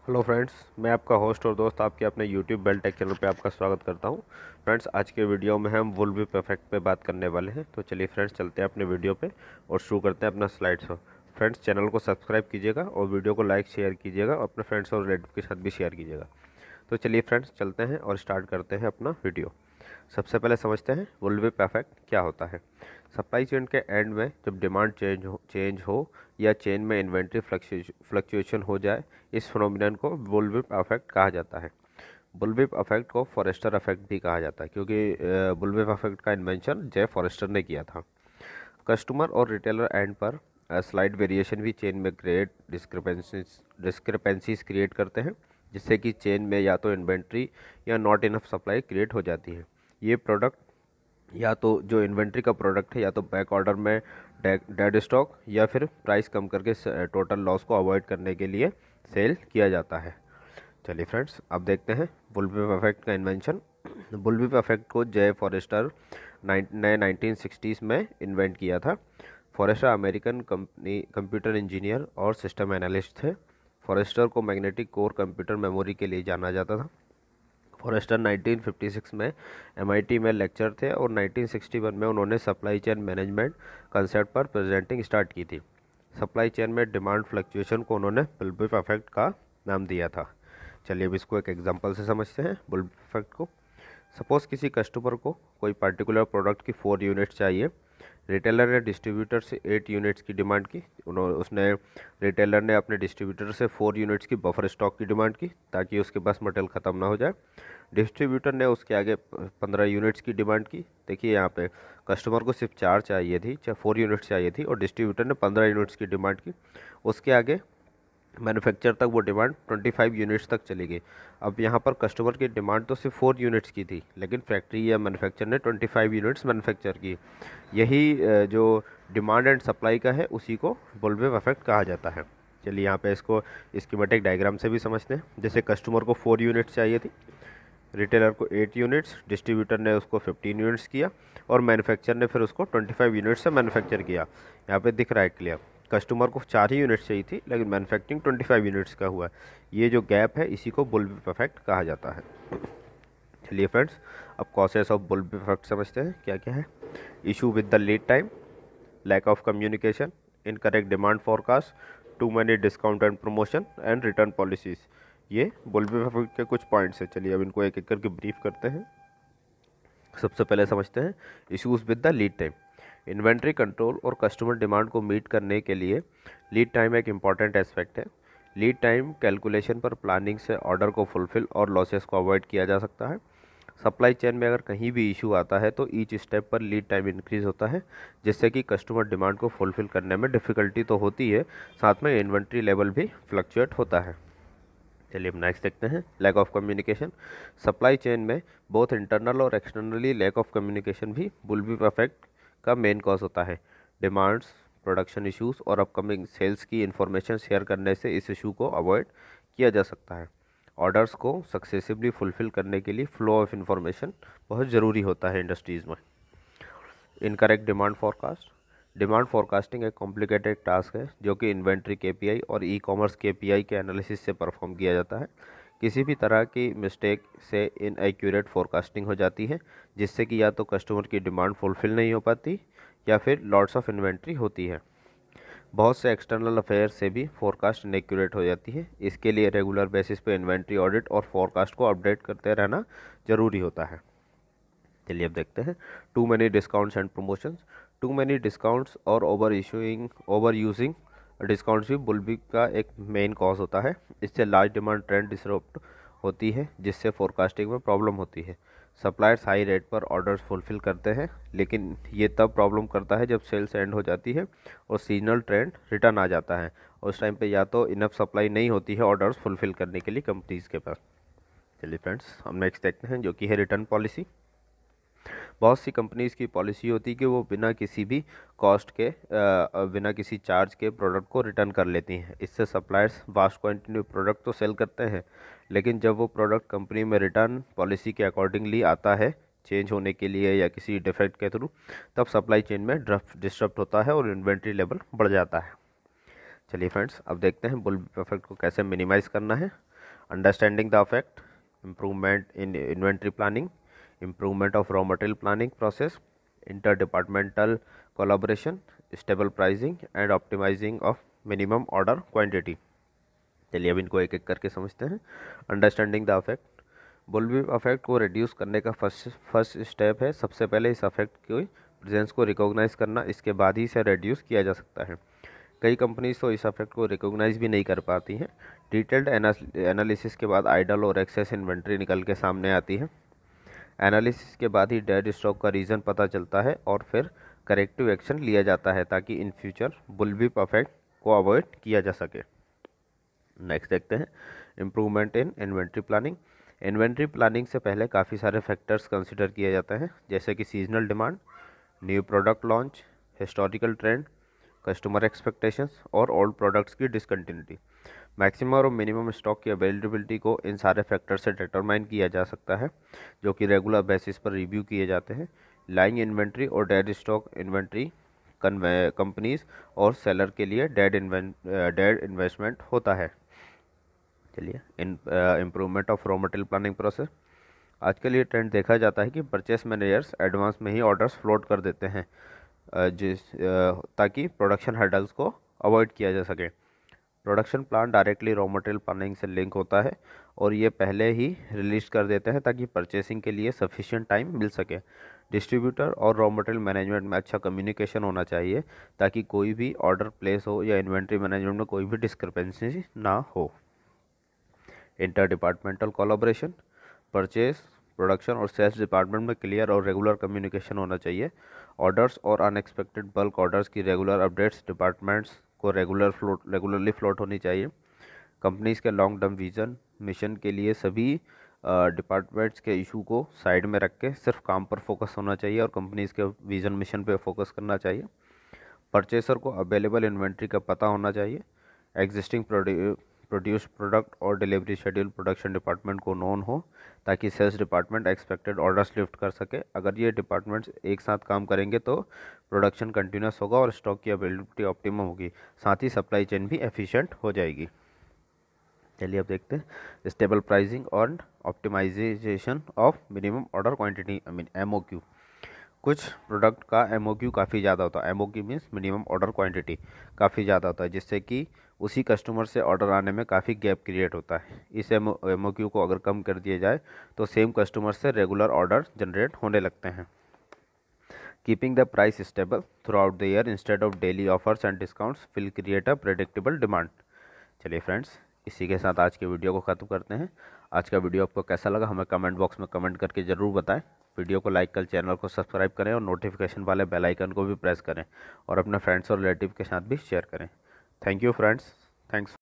Hello friends, मैं आपका host और दोस्त आपके अपने यूट्यूब बेल टेक चैनल पे आपका स्वागत करता हूं। फ्रेंड्स, आज के वीडियो में हम वुल बी परफेक्ट पे बात करने वाले हैं। तो चलिए फ्रेंड्स, चलते हैं अपने वीडियो पे और शुरू करते हैं अपना स्लाइड शो। फ्रेंड्स, चैनल को सब्सक्राइब कीजिएगा और वीडियो को लाइक शेयर कीजिएगा और अपने फ्रेंड्स और रिलेटिव के साथ भी शेयर कीजिएगा। तो चलिए फ्रेंड्स, चलते हैं और स्टार्ट करते हैं अपना वीडियो। सबसे पहले समझते हैं वुल बी परफेक्ट क्या होता है। सप्लाई चेन के एंड में जब डिमांड चेंज हो या चेन में इन्वेंट्री फ्लक्चुएशन हो जाए, इस फिनोमिनन को बुल विप इफेक्ट कहा जाता है। बुल विप इफेक्ट को फॉरेस्टर इफेक्ट भी कहा जाता है, क्योंकि बुल विप इफेक्ट का इन्वेंशन जे फॉरेस्टर ने किया था। कस्टमर और रिटेलर एंड पर स्लाइड वेरिएशन भी चेन में ग्रेट डिस्क्रिपेंसीज क्रिएट करते हैं, जिससे कि चेन में या तो इन्वेंट्री या नॉट इनफ सप्लाई क्रिएट हो जाती है। ये प्रोडक्ट या तो जो इन्वेंट्री का प्रोडक्ट है या तो बैक ऑर्डर में डेड स्टॉक या फिर प्राइस कम करके टोटल लॉस को अवॉइड करने के लिए सेल किया जाता है। चलिए फ्रेंड्स, अब देखते हैं बुलविप इफेक्ट का इन्वेंशन। बुलविप इफेक्ट को जे फॉरेस्टर ने 1960s में इन्वेंट किया था। फॉरेस्टर अमेरिकन कंप्यूटर इंजीनियर और सिस्टम एनालिस्ट थे। फॉरेस्टर को मैग्नेटिक कोर कंप्यूटर मेमोरी के लिए जाना जाता था। फॉरेस्टर 1956 में एमआईटी में लेक्चर थे और 1961 में उन्होंने सप्लाई चेन मैनेजमेंट कंसेप्ट पर प्रेजेंटिंग स्टार्ट की थी। सप्लाई चेन में डिमांड फ्लक्चुएशन को उन्होंने बुलविप इफेक्ट का नाम दिया था। चलिए अब इसको एक एग्जांपल से समझते हैं बुलविप इफेक्ट को। सपोज़ किसी कस्टमर को कोई पर्टिकुलर प्रोडक्ट की 4 यूनिट चाहिए। रिटेलर ने डिस्ट्रीब्यूटर से 8 यूनिट्स की डिमांड की। रिटेलर ने अपने डिस्ट्रीब्यूटर से 4 यूनिट्स की बफर स्टॉक की डिमांड की, ताकि उसके पास मटेरियल ख़त्म ना हो जाए। डिस्ट्रीब्यूटर ने उसके आगे 15 यूनिट्स की डिमांड की। देखिए यहाँ पे कस्टमर को सिर्फ 4 चाहिए थी, 4 यूनिट्स चाहिए थी, और डिस्ट्रीब्यूटर ने 15 यूनिट्स की डिमांड की। उसके आगे मैन्युफैक्चर तक वो डिमांड 25 यूनिट्स तक चली गई। अब यहाँ पर कस्टमर की डिमांड तो सिर्फ 4 यूनिट्स की थी, लेकिन फैक्ट्री या मैन्युफैक्चर ने 25 यूनिट्स मैन्युफैक्चर की। यही जो डिमांड एंड सप्लाई का है, उसी को बुलविप इफेक्ट कहा जाता है। चलिए यहाँ पे इसको स्कीमेटिक डायग्राम से भी समझते हैं। जैसे कस्टमर को 4 यूनिट्स चाहिए थी, रिटेलर को 8 यूनिट्स, डिस्ट्रीब्यूटर ने उसको 15 यूनिट्स किया, और मैन्युफैक्चर ने फिर उसको 25 यूनिट्स से मैन्युफैक्चर किया। यहाँ पे दिख रहा है क्लियर, कस्टमर को 4 ही यूनिट्स चाहिए थी, लेकिन मैन्युफैक्चरिंग 25 यूनिट्स का हुआ। ये जो गैप है, इसी को बुलविप इफेक्ट कहा जाता है। चलिए फ्रेंड्स, अब कॉसेस ऑफ बुलविप इफेक्ट समझते हैं क्या क्या है। Issue with the lead time, lack of communication, incorrect demand forecast, too many discount and promotion and return policies. ये बुलविप इफेक्ट के कुछ पॉइंट्स हैं। चलिए अब इनको एक एक करके ब्रीफ करते हैं। सबसे पहले समझते हैं issues with the lead time. Inventory control और कस्टमर डिमांड को मीट करने के लिए लीड टाइम एक इम्पॉर्टेंट एस्पेक्ट है। लीड टाइम कैलकुलेशन पर प्लानिंग से ऑर्डर को फुलफिल और लॉसेस को अवॉइड किया जा सकता है। सप्लाई चेन में अगर कहीं भी इशू आता है तो ईच स्टेप पर लीड टाइम इंक्रीज होता है, जिससे कि कस्टमर डिमांड को फुलफिल करने में डिफ़िकल्टी तो होती है, साथ में इन्वेंट्री लेवल भी फ्लक्चुएट होता है। चलिए अब नेक्स्ट देखते हैं, lack of communication. Supply chain में बोथ इंटरनल और एक्सटर्नली लैक ऑफ कम्युनिकेशन भी बुलविप इफेक्ट का मेन कॉज होता है। डिमांड्स, प्रोडक्शन इश्यूज और अपकमिंग सेल्स की इंफॉर्मेशन शेयर करने से इस इशू को अवॉइड किया जा सकता है। ऑर्डर्स को सक्सेसिवली फुलफिल करने के लिए फ्लो ऑफ इंफॉर्मेशन बहुत ज़रूरी होता है इंडस्ट्रीज़ में। Incorrect demand forecast. Demand forecasting एक कॉम्प्लिकेटेड टास्क है, जो कि इन्वेंट्री केपीआई और ई कॉमर्स केपीआई के एनालिसिस से परफॉर्म किया जाता है। किसी भी तरह की मिस्टेक से इनएक्यूरेट फोरकास्टिंग हो जाती है, जिससे कि या तो कस्टमर की डिमांड फुलफिल नहीं हो पाती या फिर लॉट्स ऑफ इन्वेंट्री होती है। बहुत से एक्सटर्नल अफेयर से भी फोरकास्ट इनएक्यूरेट हो जाती है। इसके लिए रेगुलर बेसिस पे इन्वेंट्री ऑडिट और फोरकास्ट को अपडेट करते रहना ज़रूरी होता है। चलिए अब देखते हैं, too many discounts and promotions. Too many discounts और ओवर यूजिंग डिस्काउंट्स भी बुलविप का एक मेन कॉज होता है। इससे लार्ज डिमांड ट्रेंड डिसरप्ट होती है, जिससे फोरकास्टिंग में प्रॉब्लम होती है। सप्लायर्स हाई रेट पर ऑर्डर्स फुलफिल करते हैं, लेकिन ये तब प्रॉब्लम करता है जब सेल्स एंड हो जाती है और सीजनल ट्रेंड रिटर्न आ जाता है। और उस टाइम पे या तो इनफ सप्लाई नहीं होती है ऑर्डर्स फुलफिल करने के लिए कंपनीज के पास। चलिए फ्रेंड्स, हम नेक्स्ट देखते हैं, जो कि है रिटर्न पॉलिसी। बहुत सी कंपनीज की पॉलिसी होती है कि वो बिना किसी भी कॉस्ट के बिना किसी चार्ज के प्रोडक्ट को रिटर्न कर लेती हैं। इससे सप्लायर्स वास्ट क्वांटिटी में प्रोडक्ट तो सेल करते हैं, लेकिन जब वो प्रोडक्ट कंपनी में रिटर्न पॉलिसी के अकॉर्डिंगली आता है चेंज होने के लिए या किसी डिफेक्ट के थ्रू, तब सप्लाई चेन में डिस्टर्ब होता है और इन्वेंट्री लेवल बढ़ जाता है। चलिए फ्रेंड्स, अब देखते हैं बुलविप इफेक्ट को कैसे मिनिमाइज़ करना है। Understanding the affect, improvement in inventory planning, improvement of raw material planning process, inter departmental collaboration, stable pricing and optimising of minimum order quantity. चलिए अब इनको एक एक करके समझते हैं। Understanding the affect, bullwhip affect को रिड्यूस करने का फर्स्ट स्टेप है सबसे पहले इस अफेक्ट की प्रेजेंस को रिकॉग्नाइज करना, इसके बाद ही इसे रिड्यूस किया जा सकता है। कई कंपनीज तो इस अफेक्ट को रिकॉग्नाइज भी नहीं कर पाती हैं। डिटेल्ड एनालिसिस के बाद आइडल और एक्सेस इन्वेंट्री निकल के सामने आती है। एनालिसिस के बाद ही डेड स्टॉक का रीज़न पता चलता है और फिर करेक्टिव एक्शन लिया जाता है ताकि इन फ्यूचर बुलविप अफेक्ट को अवॉइड किया जा सके। नेक्स्ट देखते हैं improvement in inventory planning. Inventory planning से पहले काफ़ी सारे फैक्टर्स कंसिडर किए जाते हैं, जैसे कि seasonal demand, new product launch, historical trend, customer expectations और ओल्ड प्रोडक्ट्स की डिसकंटिन्यूटी। मैक्सिमम और मिनिमम स्टॉक की अवेलेबिलिटी को इन सारे फैक्टर से डिटरमाइन किया जा सकता है, जो कि रेगुलर बेसिस पर रिव्यू किए जाते हैं। लाइंग इन्वेंट्री और डेड स्टॉक इन्वेंट्री कंपनीज और सेलर के लिए डेड इन्वेस्टमेंट होता है। चलिए improvement of raw material planning process. आजकल ये ट्रेंड देखा जाता है कि परचेस मैनेजर्स एडवांस में ही ऑर्डर्स फ्लोट कर देते हैं ताकि प्रोडक्शन हर्डल्स को अवॉइड किया जा सके। Production plan directly raw material planning से लिंक होता है और ये पहले ही रिलीज कर देते हैं ताकि परचेसिंग के लिए सफिशिएंट टाइम मिल सके। डिस्ट्रीब्यूटर और रॉ मटेरियल मैनेजमेंट में अच्छा कम्युनिकेशन होना चाहिए ताकि कोई भी ऑर्डर प्लेस हो या इन्वेंट्री मैनेजमेंट में कोई भी डिस्क्रिपेंसी ना हो। Inter departmental collaboration, purchase, production और सेल्स डिपार्टमेंट में क्लियर और रेगुलर कम्युनिकेशन होना चाहिए। ऑर्डर्स और अनएक्सपेक्टेड बल्क ऑर्डर्स की रेगुलर अपडेट्स डिपार्टमेंट्स को रेगुलरली फ्लोट होनी चाहिए। कंपनीज के लॉन्ग टर्म विजन मिशन के लिए सभी डिपार्टमेंट्स के इशू को साइड में रख के सिर्फ काम पर फोकस होना चाहिए और कंपनीज के विजन मिशन पे फोकस करना चाहिए। परचेसर को अवेलेबल इन्वेंट्री का पता होना चाहिए। एग्जिस्टिंग प्रोड्यूस प्रोडक्ट और डिलीवरी शेड्यूल प्रोडक्शन डिपार्टमेंट को नोन हो ताकि sales department expected orders lift कर सके। अगर ये डिपार्टमेंट्स एक साथ काम करेंगे तो प्रोडक्शन कंटिन्यूस होगा और स्टॉक की अवेलेबिलिटी ऑप्टिमम होगी, साथ ही सप्लाई चेन भी एफिशिएंट हो जाएगी। चलिए अब देखते हैं स्टेबल प्राइसिंग और optimisation of minimum order quantity MOQ। कुछ प्रोडक्ट का MOQ काफ़ी ज़्यादा होता है। MOQ means minimum order quantity काफ़ी ज़्यादा होता है, जिससे कि उसी कस्टमर से ऑर्डर आने में काफ़ी गैप क्रिएट होता है। इस MOQ को अगर कम कर दिया जाए तो सेम कस्टमर से रेगुलर ऑर्डर जनरेट होने लगते हैं। Keeping the price stable through out the year instead of daily offers and discounts will create a predictable demand. चलिए फ्रेंड्स, इसी के साथ आज के वीडियो को ख़त्म करते हैं। आज का वीडियो आपको कैसा लगा हमें कमेंट बॉक्स में कमेंट करके ज़रूर बताएं। वीडियो को लाइक कर चैनल को सब्सक्राइब करें और नोटिफिकेशन वाले बेल आइकन को भी प्रेस करें और अपने फ्रेंड्स और रिलेटिव के साथ भी शेयर करें। Thank you friends, thanks.